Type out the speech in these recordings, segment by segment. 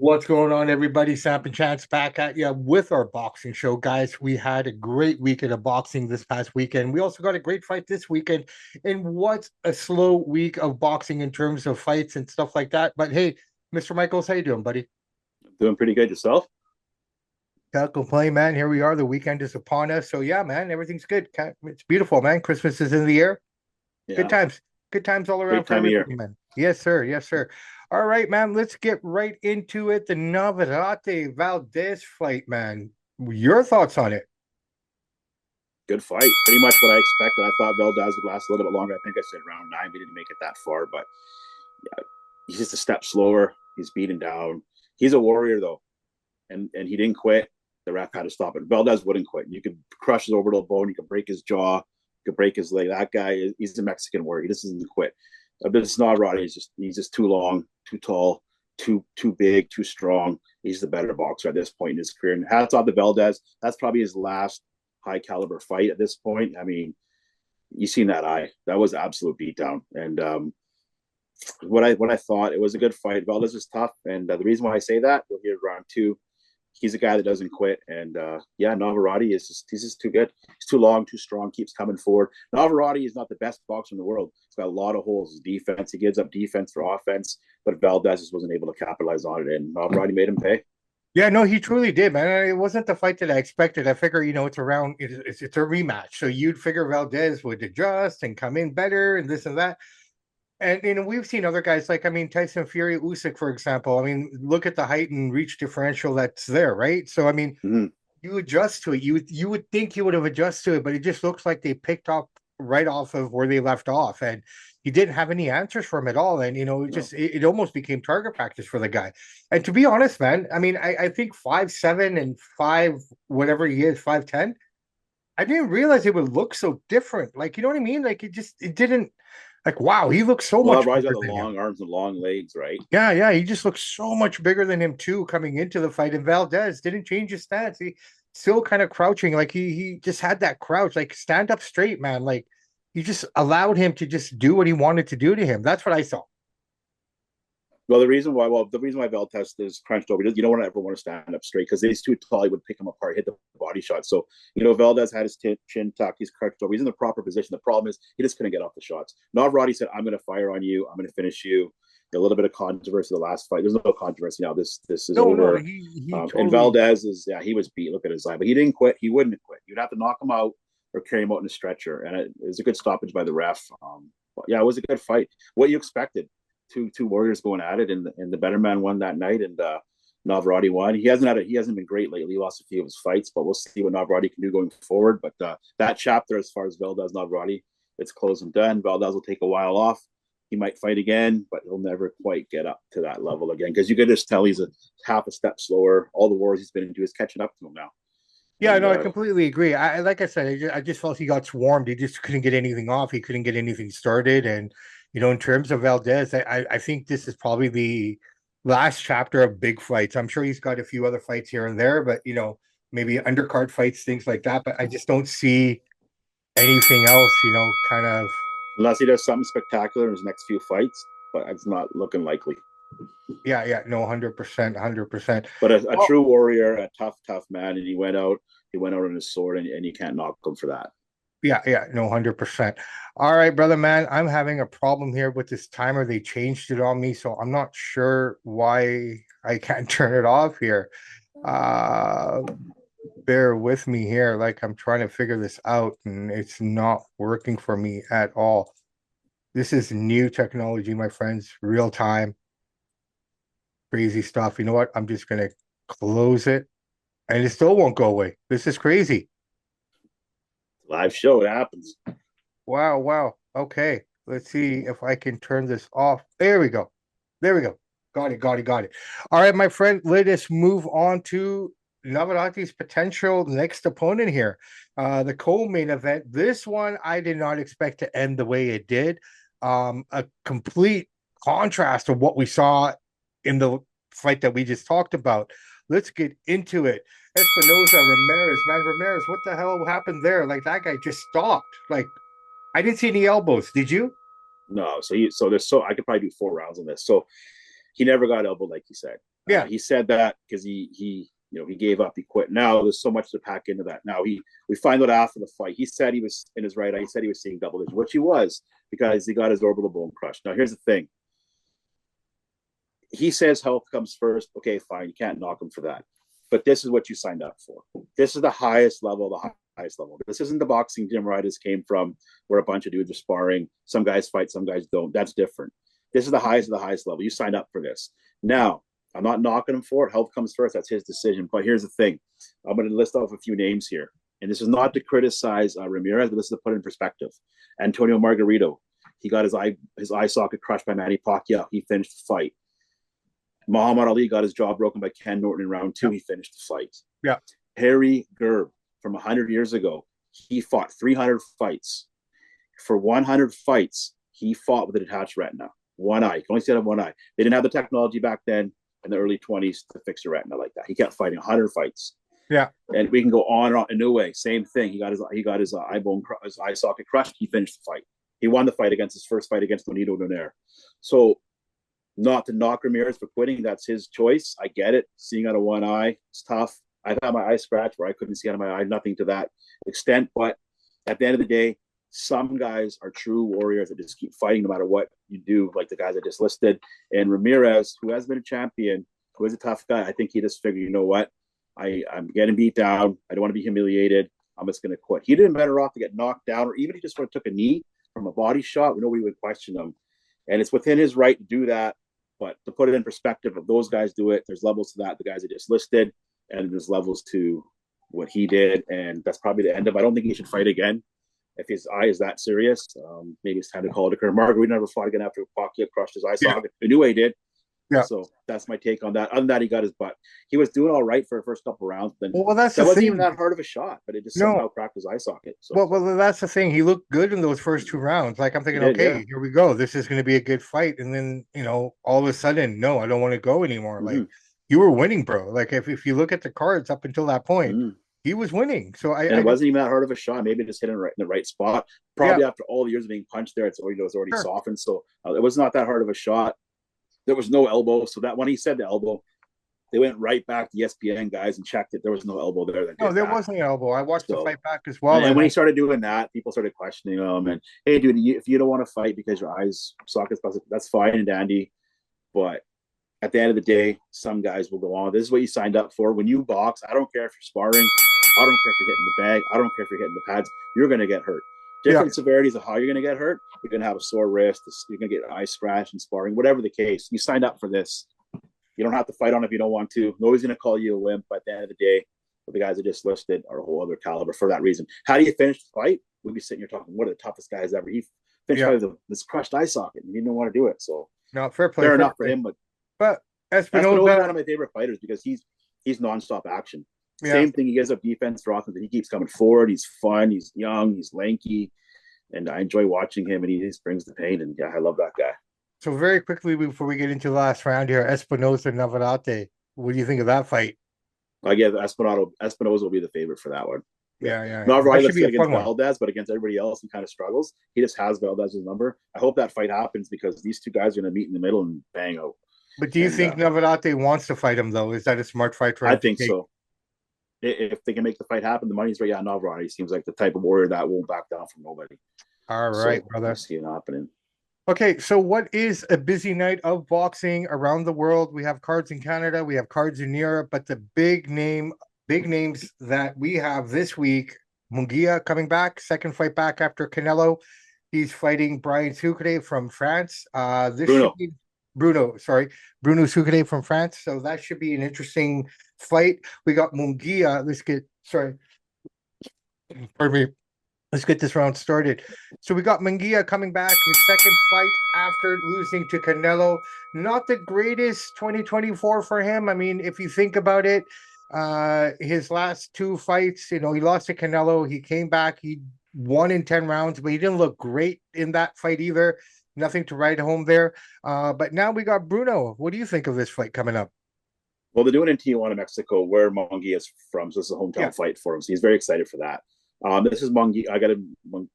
What's going on, everybody? Samp&Chance back at you with our boxing show, guys. We had a great weekend of boxing this past weekend. We also got a great fight this weekend. And what's a slow week of boxing in terms of fights and stuff like that. But hey, Mr. Michaels, how you doing, buddy? Doing pretty good yourself. Can't complain, man. Here we are. The weekend is upon us. So yeah, man, everything's good. It's beautiful, man. Christmas is in the air. Good Yeah, times. Good times all around great for time of year. everybody, man. Yes, sir. Yes, sir. All right, man. Let's get right into it. The Navarrete Valdez fight, man. Your thoughts on it? Good fight. Pretty much what I expected. I thought Valdez would last a little bit longer. I think I said round nine. We didn't make it that far, but yeah, he's just a step slower. He's beaten down. He's a warrior though, and he didn't quit. The ref had to stop it. Valdez wouldn't quit. You could crush his orbital bone. You could break his jaw. You could break his leg. That guy, he's a Mexican warrior. He just doesn't quit. But it's not Roddy. He's just too long, too tall, too big, too strong. He's the better boxer at this point in his career. And hats off to Valdez. That's probably his last high caliber fight at this point. I mean, you seen that eye. That was absolute beatdown. And what I thought, it was a good fight. Valdez was tough, and the reason why I say that, you'll hear round two. He's a guy that doesn't quit, and yeah, Navarrete he's just too good. He's too long, too strong, keeps coming forward. Navarrete is not the best boxer in the world. He's got a lot of holes. His defense, he gives up defense for offense, but Valdez just wasn't able to capitalize on it, and Navarrete made him pay. Yeah, no, he truly did, man. It wasn't the fight that I expected. I figure, it's around, it's a rematch. So you'd figure Valdez would adjust and come in better and this and that. And we've seen other guys like Tyson Fury, Usyk, for example. I mean, look at the height and reach differential that's there, right? So I mean, Mm-hmm. you adjust to it. You would think you would have adjusted to it, but it just looks like they picked up right off of where they left off, and he didn't have any answers for him at all. And it No. just it almost became target practice for the guy. And to be honest, man, I mean, I think 5'7" and five whatever he is, 5'10". I didn't realize it would look so different. Like, you know what I mean? Like it didn't like wow, he looks so Well, much Navarrete's got bigger the than him. long arms and long legs, right? Yeah, yeah, he just looks so much bigger than him too coming into the fight. And Valdez didn't change his stance. He still kind of crouching, like he just had that crouch, like stand up straight, man. Like you just allowed him to just do what he wanted to do to him. That's what I saw. Well, the reason why Valdez is crunched over, you don't ever want to stand up straight because he's too tall. He would pick him apart, hit the body shot. So, Valdez had his chin tucked, he's crouched over. He's in the proper position. The problem is he just couldn't get off the shots. Navarrete said, I'm going to fire on you. I'm going to finish you. A little bit of controversy the last fight. There's no controversy now. This is No, no, over. he And totally. Valdez he was beat. Look at his eye, but he didn't quit. He wouldn't quit. You'd have to knock him out or carry him out in a stretcher. And it was a good stoppage by the ref. Yeah, it was a good fight. What you expected? Two warriors going at it, and the better man won that night, and Navarrete won. He hasn't been great lately. He lost a few of his fights, but we'll see what Navarrete can do going forward. But that chapter, as far as Valdez Navarrete, it's closed and done. Valdez will take a while off. He might fight again, but he'll never quite get up to that level again because you could just tell he's a half a step slower. All the wars he's been into is catching up to him now. Yeah, And no, I completely agree. Like I said, I just felt he got swarmed. He just couldn't get anything off. He couldn't get anything started. And in terms of Valdez, I think this is probably the last chapter of big fights. I'm sure he's got a few other fights here and there, but maybe undercard fights, things like that. But I just don't see anything else. Kind of. unless he does something spectacular in his next few fights, but it's not looking likely. Yeah, yeah, no, 100%, 100%. But a Well, true warrior, a tough man, and he went out on his sword, and you can't knock him for that. yeah, yeah, no, 100%. All right, brother, man, I'm having a problem here with this timer. They changed it on me, so I'm not sure why I can't turn it off here. Uh, bear with me here. Like I'm trying to figure this out, and it's not working for me at all. This is new technology, my friends, real time, crazy stuff. You know what? I'm just gonna close it, and it still won't go away. This is crazy. Live show, it happens. Wow, wow. Okay. Let's see if I can turn this off. There we go. There we go. Got it, got it, got it. All right, my friend, let us move on to Navarate's potential next opponent here. The co-main event. This one I did not expect to end the way it did. A complete contrast to what we saw in the fight that we just talked about. Let's get into it. Espinoza, Ramirez, man, Ramirez, what the hell happened there? Like that guy just stopped. Like I didn't see any elbows. Did you? No, so there's I could probably do 4 rounds on this. So he never got elbowed, like you said. Yeah. He said that because he gave up, he quit. Now there's so much to pack into that. Now we find out after the fight. He said he was in his right eye. He said he was seeing double vision, which he was because he got his orbital bone crushed. Now here's the thing. He says health comes first. Okay, fine. You can't knock him for that. But this is what you signed up for. This is the highest level, the highest level. This isn't the boxing Jim Ramirez came from where a bunch of dudes are sparring. Some guys fight, some guys don't. That's different. This is the highest of the highest level. You signed up for this. Now, I'm not knocking him for it. Health comes first. That's his decision. But here's the thing. I'm going to list off a few names here. And this is not to criticize Ramirez, but this is to put it in perspective. Antonio Margarito, he got his eye socket crushed by Manny Pacquiao. He finished the fight. Muhammad Ali got his jaw broken by Ken Norton in round 2. He finished the fight. Yeah. Harry Gerb from 100 years ago, he fought 300 fights. For 100 fights, he fought with a detached retina. One eye. You can only see out of one eye. They didn't have the technology back then in the early 20s to fix a retina like that. He kept fighting 100 fights. Yeah. And we can go on and on. Inoue, same thing. He got his eye socket crushed. He finished the fight. He won the fight against his first fight against Donito Donaire. So, not to knock Ramirez for quitting. That's his choice. I get it. Seeing out of one eye, it's tough. I've had my eye scratched where I couldn't see out of my eye, nothing to that extent. But at the end of the day, some guys are true warriors that just keep fighting no matter what you do, like the guys I just listed. And Ramirez, who has been a champion, who is a tough guy, I think he just figured, you know what? I'm getting beat down. I don't want to be humiliated. I'm just going to quit. He'd have been better off to get knocked down, or even if he just took a knee from a body shot, nobody would question him. And it's within his right to do that. But to put it in perspective, if those guys do it, there's levels to that, the guys I just listed, and there's levels to what he did. And that's probably the end of it. I don't think he should fight again. If his eye is that serious, maybe it's time to call it a career. Marguerite never fought again after Pacquiao crushed his eye socket. I knew he did. Yeah. So that's my take on that. Other than that, he got his butt. He was doing all right for the first couple of rounds. Then well, that wasn't even that hard of a shot, but it just somehow cracked his eye socket. So. Well, that's the thing. He looked good in those first 2 rounds. Like I'm thinking, here we go. This is going to be a good fight. And then all of a sudden, no, I don't want to go anymore. Mm-hmm. Like you were winning, bro. Like if you look at the cards up until that point, he was winning. So it wasn't even that hard of a shot. Maybe just hit him right in the right spot. Probably after all the years of being punched there, it's already softened. So it was not that hard of a shot. There was no elbow. So that when he said the elbow, they went right back to the ESPN guys and checked it. There was no elbow there. No, there wasn't an elbow. I watched the fight back as well. And when he started doing that, people started questioning him. And, hey, dude, if you don't want to fight because your eyes sockets busted, that's fine and dandy. But at the end of the day, some guys will go on. This is what you signed up for. When you box, I don't care if you're sparring. I don't care if you're hitting the bag. I don't care if you're hitting the pads. You're going to get hurt. Different severities of how you're going to get hurt. You're going to have a sore wrist. You're going to get an eye scratch and sparring. Whatever the case, you signed up for this. You don't have to fight on if you don't want to. Nobody's going to call you a wimp. But at the end of the day, the guys I just listed are a whole other caliber for that reason. How do you finish the fight? We'd be sitting here talking, one of the toughest guys ever. He finished with this crushed eye socket, and he didn't want to do it. So, no, fair play. Fair enough for him. But Espinoza, one of my favorite fighters because he's nonstop action. Same thing. He gives up defense for offense, but he keeps coming forward. He's fun. He's young. He's lanky. And I enjoy watching him, and he just brings the pain. And I love that guy. So very quickly before we get into the last round here, Espinoza Navarrete. What do you think of that fight? I give Espinoza will be the favorite for that one. Yeah. Navarrete looks good against Valdez, but against everybody else, he kind of struggles. He just has Valdez's number. I hope that fight happens because these two guys are going to meet in the middle and bang out. But do you think Navarrete wants to fight him though? Is that a smart fight for him? I think so. If they can make the fight happen, the money's right. Yeah, Navarrete seems like the type of warrior that won't back down from nobody. All right, brother. I see it happening. Okay, so what is a busy night of boxing around the world? We have cards in Canada, we have cards in Europe, but the big names that we have this week, Munguia coming back, second fight back after Canelo. He's fighting Brian Sucre from France. Bruno Surace from France. So that should be an interesting fight. We got Munguia. Let's get this round started. So we got Munguia coming back, his second fight after losing to Canelo. Not the greatest 2024 for him. I mean, if you think about it, his last 2 fights, he lost to Canelo. He came back, he won in 10 rounds, but he didn't look great in that fight either. Nothing to write home there. But now we got Bruno. What do you think of this fight coming up? Well, they're doing it in Tijuana, Mexico, where Munguia is from. So this is a hometown fight for him. So he's very excited for that. This is Munguia. I got to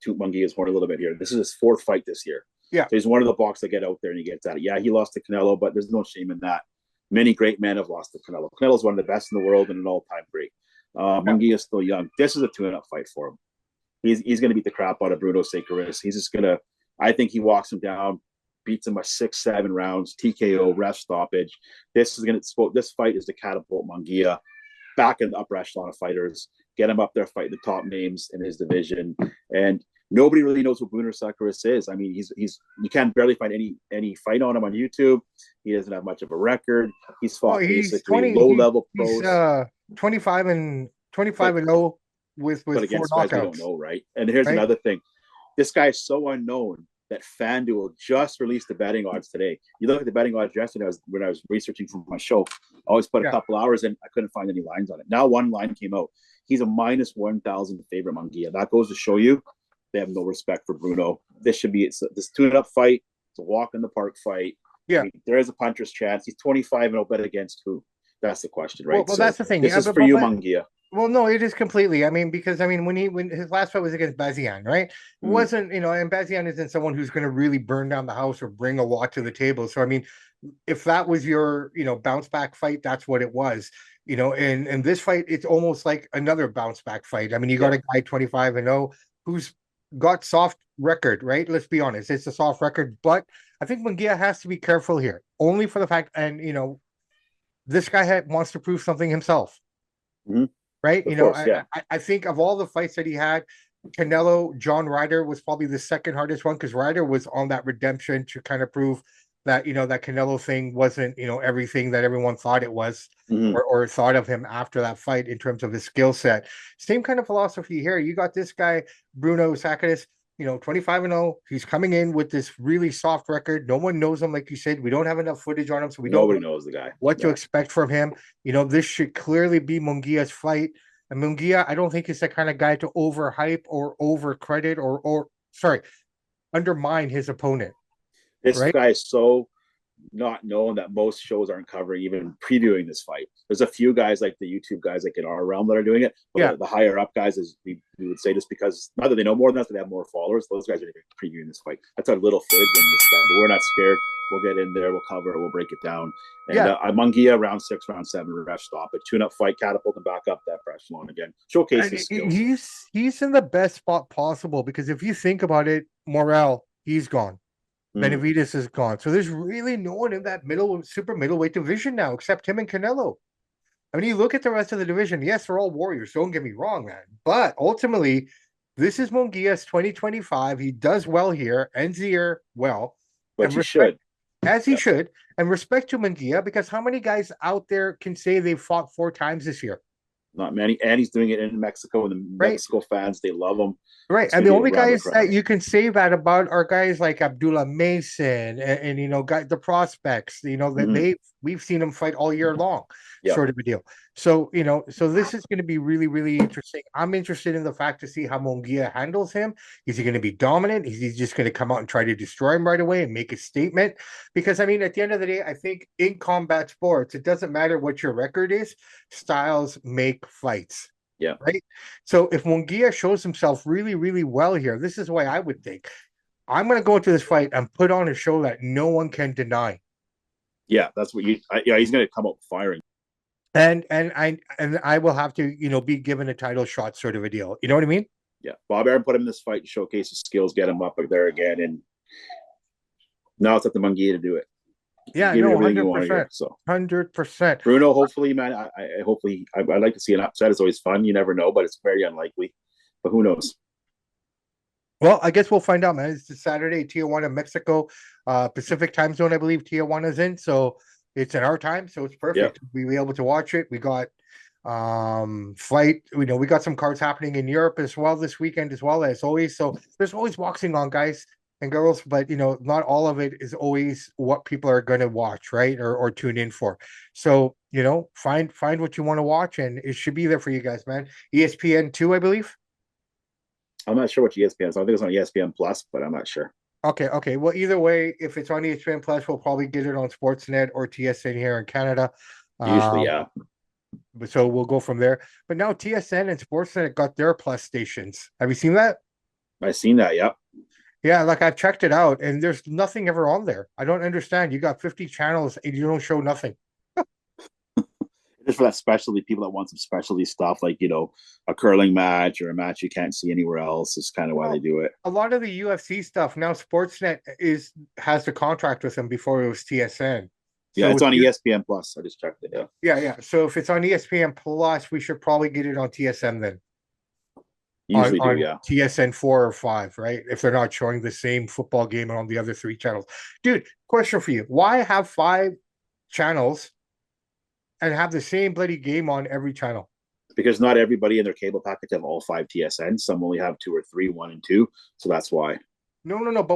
toot Munguia's horn a little bit here. This is his 4th fight this year. Yeah. So he's one of the box that get out there and he gets at it. Yeah, he lost to Canelo, but there's no shame in that. Many great men have lost to Canelo. Canelo's one of the best in the world and an all-time great. Yeah. Munguia is still young. This is a tune-up fight for him. He's going to beat the crap out of Bruno Surace. He's just going to, I think he walks him down, beats him by 6-7 rounds, TKO, ref stoppage. This fight is to catapult Munguia back in the upper echelon of fighters, get him up there fighting the top names in his division. And nobody really knows what Bruno Surace is. I mean, he's you can't barely find any fight on him on YouTube. He doesn't have much of a record. He's fought basically low-level pros. He's 25 and 0 with but against four guys knockouts. we don't know, right? And here's another thing. This guy is so unknown that FanDuel just released the betting odds today. You look at the betting odds yesterday when I was researching for my show. I always put a couple hours in. I couldn't find any lines on it. Now one line came out. He's a minus 1,000 favorite, Munguia. That goes to show you they have no respect for Bruno. This should be this tune-up fight. It's a walk in the park fight. Yeah, I mean, there is a puncher's chance. He's 25 and he'll bet against who? That's the question, right? Well, that's the thing. This is for you, Munguia. Well, no, it is completely. I mean, because I mean, when his last fight was against Bazian, right? It wasn't, and Bazian isn't someone who's going to really burn down the house or bring a lot to the table. So, I mean, if that was your, bounce back fight, that's what it was. And this fight, it's almost like another bounce back fight. I mean, you got a guy 25 and 0 who's got soft record, right? Let's be honest, it's a soft record, but I think Munguia has to be careful here, only for the fact, and this guy wants to prove something himself. Right? I think of all the fights that he had, Canelo, John Ryder was probably the second hardest one because Ryder was on that redemption to kind of prove that, that Canelo thing wasn't, everything that everyone thought it was or thought of him after that fight in terms of his skill set. Same kind of philosophy here. You got this guy, Bruno Surace, 25 and 0. He's coming in with this really soft record. No one knows him, like you said. We don't have enough footage on him, so nobody knows the guy. What to expect from him. This should clearly be Munguia's fight. And Munguia, I don't think he's the kind of guy to overhype or overcredit or undermine his opponent. This guy is so not known that most shows aren't covering, even previewing this fight. There's a few guys like the YouTube guys like in our realm that are doing it. But the higher up guys, is we would say, just because not that they know more than us, but they have more followers. Those guys are previewing this fight. That's our little footage in this guy, but we're not scared. We'll get in there, we'll cover it, we'll break it down. And Munguia, round 6, round 7, ref stop it, tune up fight, catapult and back up that echelon again. Showcase his skills. He's in the best spot possible because if you think about it, Morel, he's gone. Benavidez is gone. So there's really no one in that super middleweight division now except him and Canelo. I mean, you look at the rest of the division. Yes, they're all warriors. Don't get me wrong, man. But ultimately, this is Munguia's 2025. He does well here, ends the year well. But he should. As he should. And respect to Munguia, because how many guys out there can say they've fought 4 times this year? Not many. And he's doing it in Mexico, and the Mexico fans, they love him. Right. And the only guys that you can say that about are guys like Abdullah Mason and the prospects, that we've seen them fight all year long, sort of a deal. So, so this is going to be really, really interesting. I'm interested in the fact to see how Munguia handles him. Is he going to be dominant? Is he just going to come out and try to destroy him right away and make a statement? Because, I mean, at the end of the day, I think in combat sports, it doesn't matter what your record is. Styles make fights. Yeah. Right. So if Munguia shows himself really, really well here, this is why I would think I'm going to go into this fight and put on a show that no one can deny. Yeah, that's what he's going to come up firing. And I will have to, be given a title shot sort of a deal. You know what I mean? Yeah. Bob Arum put him in this fight to showcase his skills, get him up there again. And now it's up to Munguia to do it. Yeah, no, 100%. So 100%. Bruno, hopefully, man, I'd like to see an upset. It's always fun. You never know, but it's very unlikely. But who knows? Well, I guess we'll find out, man. It's Saturday, Tijuana, Mexico, Pacific time zone, I believe Tijuana's in. So it's in our time, so it's perfect. Yep. We'll be able to watch it. We got fight. We got some cards happening in Europe as well this weekend as well, as always. So there's always boxing on, guys and girls, but not all of it is always what people are going to watch, right? Or tune in for. So, find what you want to watch, and it should be there for you guys, man. ESPN2, I believe. I'm not sure what ESPN is. I think it's on ESPN Plus, but I'm not sure. Okay. Well, either way, if it's on ESPN Plus, we'll probably get it on Sportsnet or TSN here in Canada. Usually, yeah. So we'll go from there. But now TSN and Sportsnet got their Plus stations. Have you seen that? I've seen that, yeah. Yeah, like I've checked it out, and there's nothing ever on there. I don't understand. You got 50 channels, and you don't show nothing. Just for that specialty, people that want some specialty stuff, like a curling match or a match you can't see anywhere else, is kind of why they Well, do it. a lot of the UFC stuff now, Sportsnet has the contract with them before it was TSN. Yeah, So it's if on you ESPN Plus. I just checked it. Yeah, yeah, yeah. So if it's on ESPN Plus, we should probably get it on TSN then. On usually do. on Yeah, TSN 4 or 5, right? If they're not showing the same football game on the other 3 channels. Dude, question for you. Why have 5 channels and have the same bloody game on every channel? because not everybody in their cable package have all 5 TSNs. Some only have 2 or 3, 1 and 2. So that's why. No, no, no. But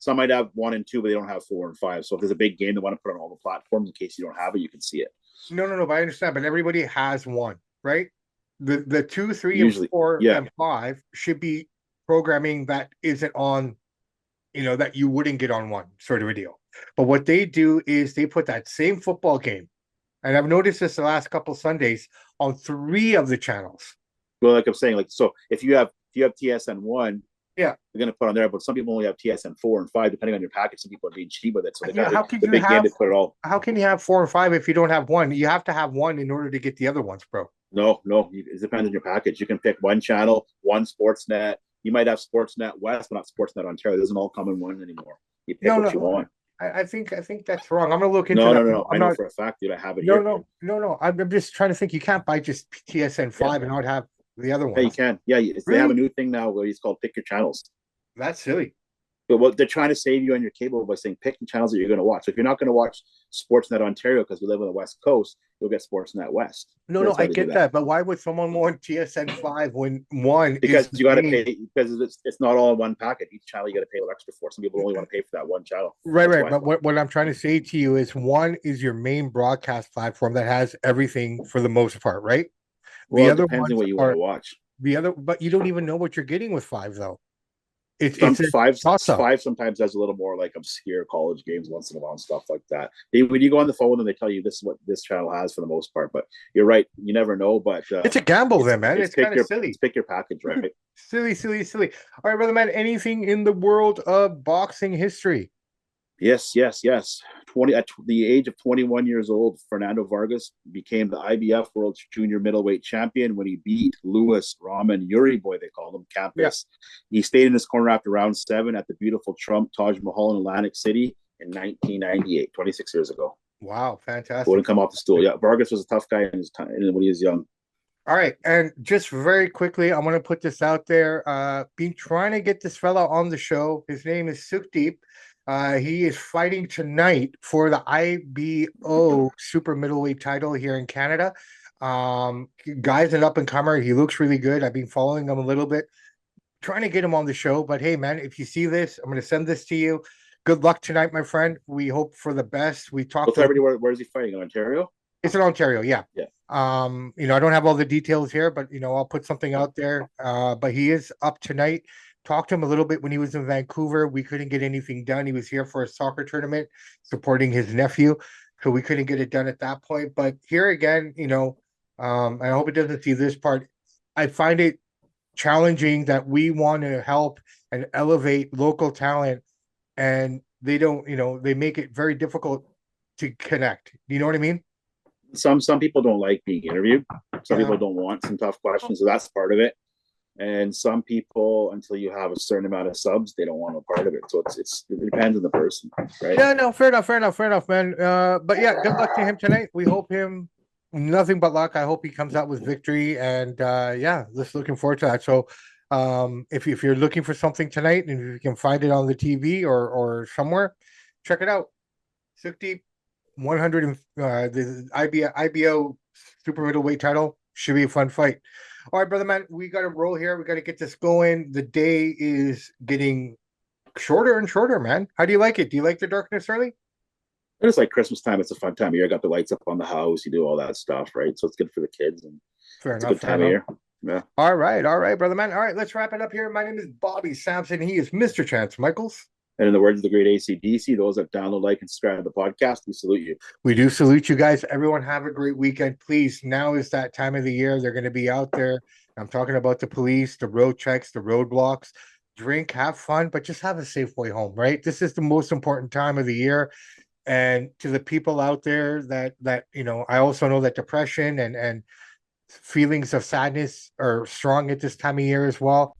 Some might have 1 and 2, but they don't have 4 and 5. So if there's a big game they want to put on all the platforms, in case you don't have it, you can see it. no, no, no. But I understand. But everybody has one, right? The 2, 3, and Usually, 4 yeah. and 5 should be programming that isn't on, that you wouldn't get on one sort of a deal. But what they do is they put that same football game, and I've noticed this the last couple Sundays on 3 of the channels. Well, like I'm saying, like, so if you have TSN 1, Yeah. they're going to put on there, but some people only have TSN 4 and 5, depending on your package. Some people are being cheap with it, so they got How could the you big game have? to put it all. How can you have 4 and 5 if you don't have one? You have to have one in order to get the other ones, bro. No, it depends on your package. You can pick one channel, one Sportsnet. You might have Sportsnet West, but not Sportsnet Ontario. It doesn't all come in one anymore. You pick No, what you no. want. I think that's wrong. I'm gonna look into No, that. no, no, no. I'm I know not. for a fact, dude. I have it No, here. no, no, no. I'm just trying to think. You can't buy just TSN 5 and not have the other Yeah, you ones. can. Yeah, they have a Really? new thing now where it's called Pick Your Channels. That's silly. But what they're trying to save you on your cable by saying pick the channels that you're going to watch. So if you're not going to watch Sportsnet Ontario because we live on the West Coast, you'll get Sportsnet West. No, no, That's why I they do get that, but why would someone want TSN 5 when one Because is you got to main? pay, because it's not all in one packet. Each channel you got to pay a little extra for. Some people only want to pay for that one channel. Right, That's right. why. But what I'm trying to say to you is one is your main broadcast platform that has everything for the most part, right? The Well, it other depends on ones what you want are to watch. but you don't even know what you're getting with 5 though. Some It's a five toss up. five sometimes has a little more like obscure college games once in a while and stuff like that. When you go on the phone and they tell you this is what this channel has for the most part, but you're right, you never know. But It's a gamble then, man. It's pick kind of your silly. pick your package, right? Silly, silly, silly. All right, brother man. Anything in the world of boxing history? Yes, yes, yes. 20 at the age of 21 years old, Fernando Vargas became the IBF World Junior Middleweight Champion when he beat Louis Rahman Yuri Boy, they called him Yeah. Campus. He stayed in his corner after round 7 at the beautiful Trump Taj Mahal in Atlantic City in 1998, 26 years ago. Wow, fantastic. Wouldn't come off the stool. Yeah, Vargas was a tough guy in his time when he was young. All right, and just very quickly, I want to put this out there. Been trying to get this fella on the show. His name is Sukdeep. He is fighting tonight for the IBO super middleweight title here in Canada. Guy's an up and comer. He looks really good. I've been following him a little bit, trying to get him on the show. But hey, man, if you see this, I'm going to send this to you. Good luck tonight, my friend. We hope for the best. We talked. Tell everybody where is he fighting in Ontario? It's in Ontario, yeah. Yeah. I don't have all the details here, but I'll put something out there. But he is up tonight. Talked to him a little bit when he was in Vancouver. We couldn't get anything done. He was here for a soccer tournament supporting his nephew, so we couldn't get it done at that point. But here again, I hope it doesn't see this part. I find it challenging that we want to help and elevate local talent, and they don't. They make it very difficult to connect. You know what I mean? Some people don't like being interviewed. Some people don't want some tough questions, so that's part of it. And some people, until you have a certain amount of subs, they don't want a part of it. So it depends on the person, right? Yeah, no, fair enough, man. But yeah, good luck to him tonight. We hope him nothing but luck. I hope he comes out with victory, and yeah, just looking forward to that. So, if you're looking for something tonight, and if you can find it on the TV or somewhere, check it out. Sukdeep 100 the IBO super middleweight title should be a fun fight. All right, brother man, we got to roll here. We got to get this going. The day is getting shorter and shorter, man. How do you like it? Do you like the darkness early? It's like Christmas time. It's a fun time of year. I got the lights up on the house. You do all that stuff, right? So it's good for the kids, and Fair it's enough. a good time of year. Yeah. All right, brother man. All right, let's wrap it up here. My name is Bobby Sampson. He is Mr. Chance Michaels. And in the words of the great ACDC, those that download, like, and subscribe to the podcast, we salute you. We do salute you guys. Everyone have a great weekend. Please, now is that time of the year. They're going to be out there. I'm talking about the police, the road checks, the roadblocks. Drink, have fun, but just have a safe way home, right? This is the most important time of the year. And to the people out there that I also know that depression and feelings of sadness are strong at this time of year as well.